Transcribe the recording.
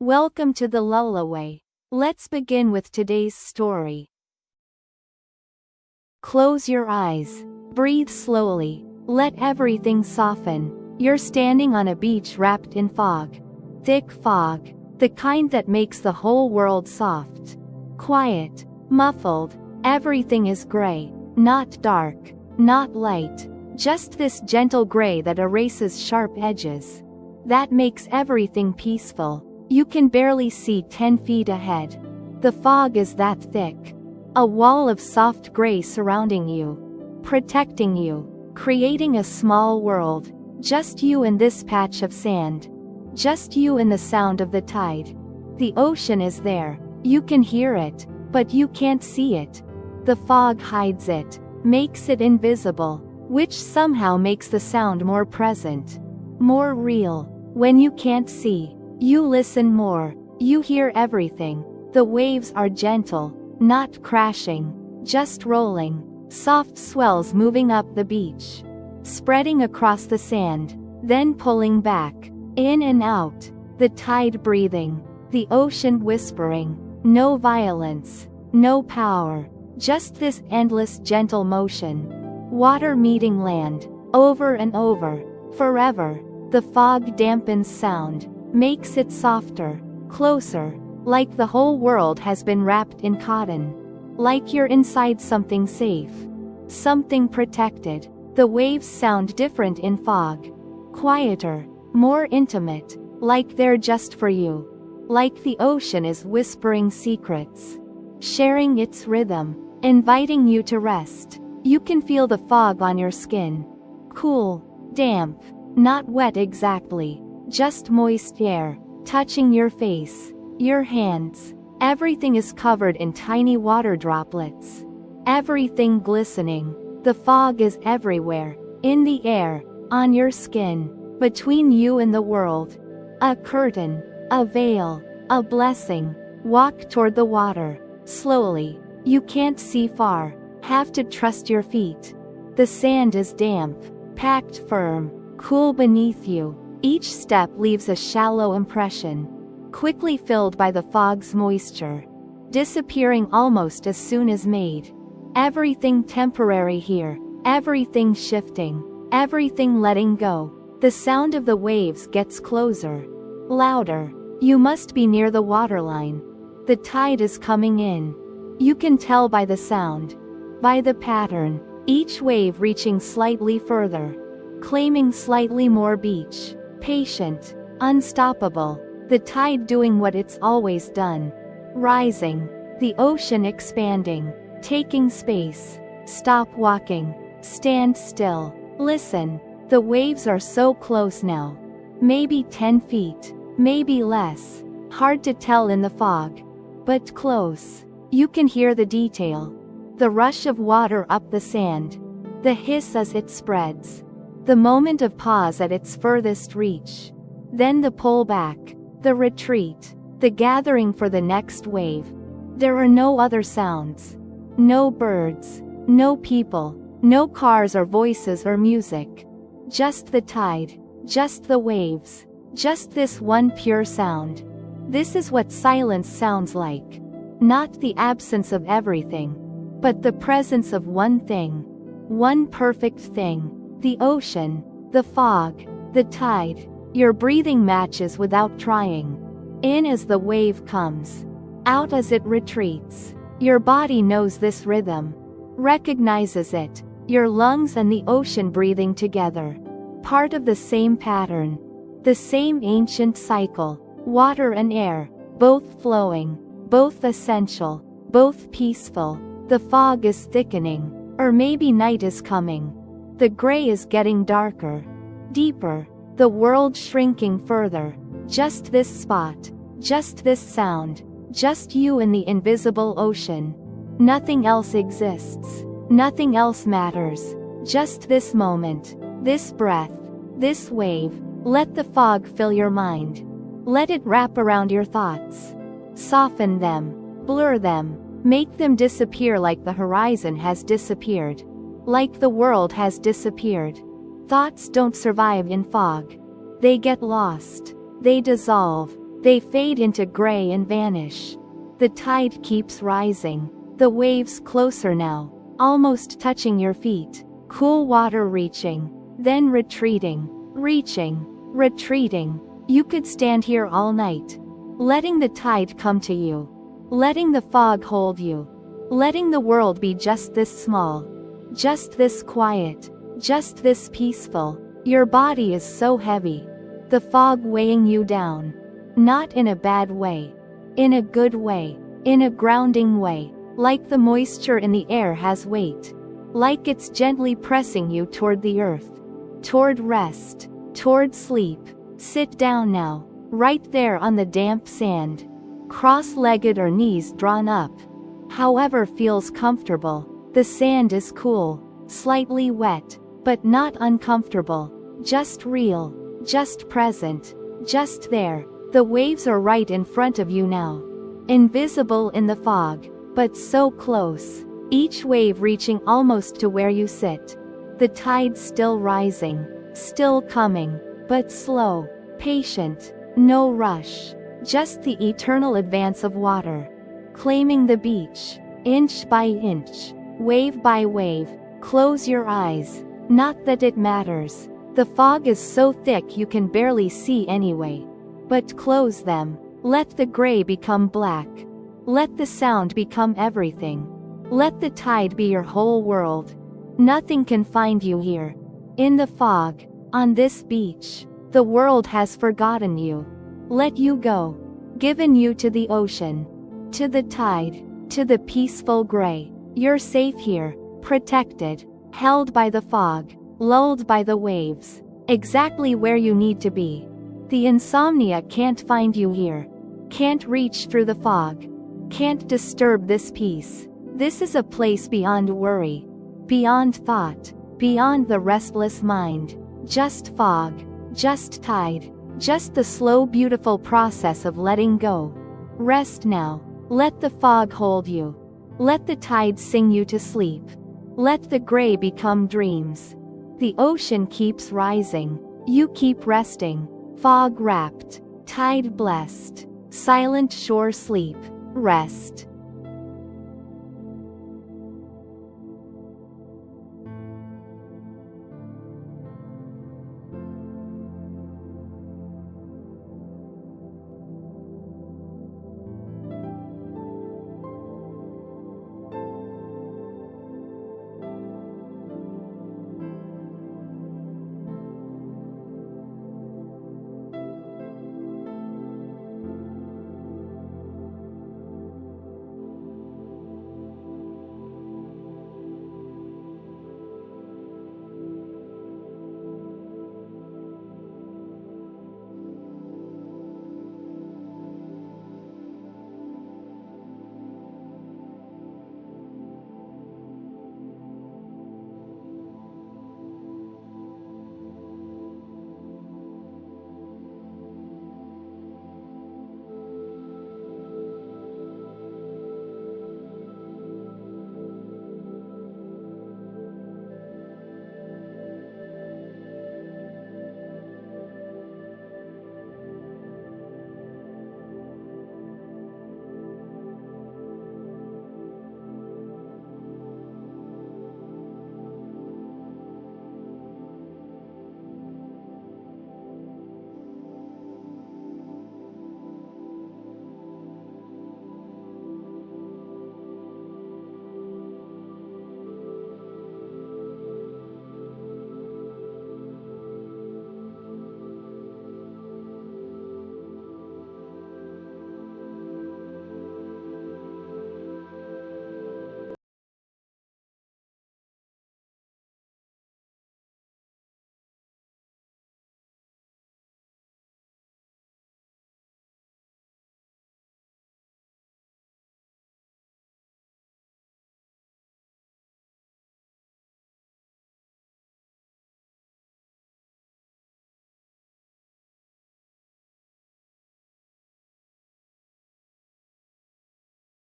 Welcome to the lullaby. Let's begin with today's story. Close your eyes. Breathe slowly. Let everything soften. You're standing on a beach wrapped in fog. Thick fog. The kind that makes the whole world soft. Quiet. Muffled. Everything is gray. Not dark. Not light. Just this gentle gray that erases sharp edges. That makes everything peaceful. You can barely see 10 feet ahead. The fog is that thick. A wall of soft gray surrounding you. Protecting you. Creating a small world. Just you and this patch of sand. Just you and the sound of the tide. The ocean is there. You can hear it, but you can't see it. The fog hides it, makes it invisible, which somehow makes the sound more present. More real. When you can't see, you listen more. You hear everything. The waves are gentle, not crashing, just rolling. Soft swells moving up the beach. Spreading across the sand, then pulling back. In and out. The tide breathing. The ocean whispering. No violence. No power. Just this endless gentle motion. Water meeting land. Over and over. Forever. The fog dampens sound. Makes it softer. Closer. Like the whole world has been wrapped in cotton. Like you're inside something safe. Something protected. The waves sound different in fog. Quieter. More intimate. Like they're just for you. Like the ocean is whispering secrets. Sharing its rhythm. Inviting you to rest. You can feel the fog on your skin. Cool. Damp. Not wet exactly. Just moist air. Touching your face. Your hands. Everything is covered in tiny water droplets. Everything glistening. The fog is everywhere. In the air. On your skin. Between you and the world. A curtain. A veil. A blessing. Walk toward the water. Slowly. You can't see far. Have to trust your feet. The sand is damp. Packed firm. Cool beneath you. Each step leaves a shallow impression. Quickly filled by the fog's moisture. Disappearing almost as soon as made. Everything temporary here. Everything shifting. Everything letting go. The sound of the waves gets closer. Louder. You must be near the waterline. The tide is coming in. You can tell by the sound. By the pattern. Each wave reaching slightly further. Claiming slightly more beach. Patient. Unstoppable. The tide doing what it's always done. Rising. The ocean expanding. Taking space. Stop walking. Stand still. Listen. The waves are so close now. Maybe 10 feet. Maybe less. Hard to tell in the fog. But close. You can hear the detail. The rush of water up the sand. The hiss as it spreads. The moment of pause at its furthest reach. Then the pull back. The retreat. The gathering for the next wave. There are no other sounds. No birds. No people. No cars or voices or music. Just the tide. Just the waves. Just this one pure sound. This is what silence sounds like. Not the absence of everything. But the presence of one thing. One perfect thing. The ocean. The fog. The tide. Your breathing matches without trying. In as the wave comes. Out as it retreats. Your body knows this rhythm. Recognizes it. Your lungs and the ocean breathing together. Part of the same pattern. The same ancient cycle. Water and air. Both flowing. Both essential. Both peaceful. The fog is thickening. Or maybe night is coming. The gray is getting darker. Deeper. The world shrinking further. Just this spot. Just this sound. Just you and the invisible ocean. Nothing else exists. Nothing else matters. Just this moment. This breath. This wave. Let the fog fill your mind. Let it wrap around your thoughts. Soften them. Blur them. Make them disappear like the horizon has disappeared. Like the world has disappeared. Thoughts don't survive in fog. They get lost. They dissolve. They fade into gray and vanish. The tide keeps rising. The waves closer now, almost touching your feet. Cool water reaching, then retreating, reaching, retreating. You could stand here all night, letting the tide come to you, letting the fog hold you, letting the world be just this small, just this quiet, just this peaceful. Your body is so heavy, the fog weighing you down. Not in a bad way, in a good way, in a grounding way, like the moisture in the air has weight, like it's gently pressing you toward the earth, toward rest, toward sleep. Sit down now, right there on the damp sand, cross-legged or knees drawn up. However feels comfortable. The sand is cool, slightly wet, but not uncomfortable. Just real, just present, just there. The waves are right in front of you now, invisible in the fog, but so close, each wave reaching almost to where you sit. The tide still rising, still coming, but slow, patient, no rush, just the eternal advance of water, claiming the beach, inch by inch, wave by wave. Close your eyes, not that it matters. The fog is so thick you can barely see anyway. But close them, let the gray become black. Let the sound become everything. Let the tide be your whole world. Nothing can find you here. In the fog, on this beach, the world has forgotten you. Let you go. Given you to the ocean, to the tide, to the peaceful gray. You're safe here, protected, held by the fog, lulled by the waves, exactly where you need to be. The insomnia can't find you here, can't reach through the fog, can't disturb this peace. This is a place beyond worry, beyond thought, beyond the restless mind. Just fog, just tide, just the slow beautiful process of letting go. Rest now, let the fog hold you, let the tide sing you to sleep, let the gray become dreams. The ocean keeps rising, you keep resting. Fog wrapped, tide blessed, silent shore sleep, rest.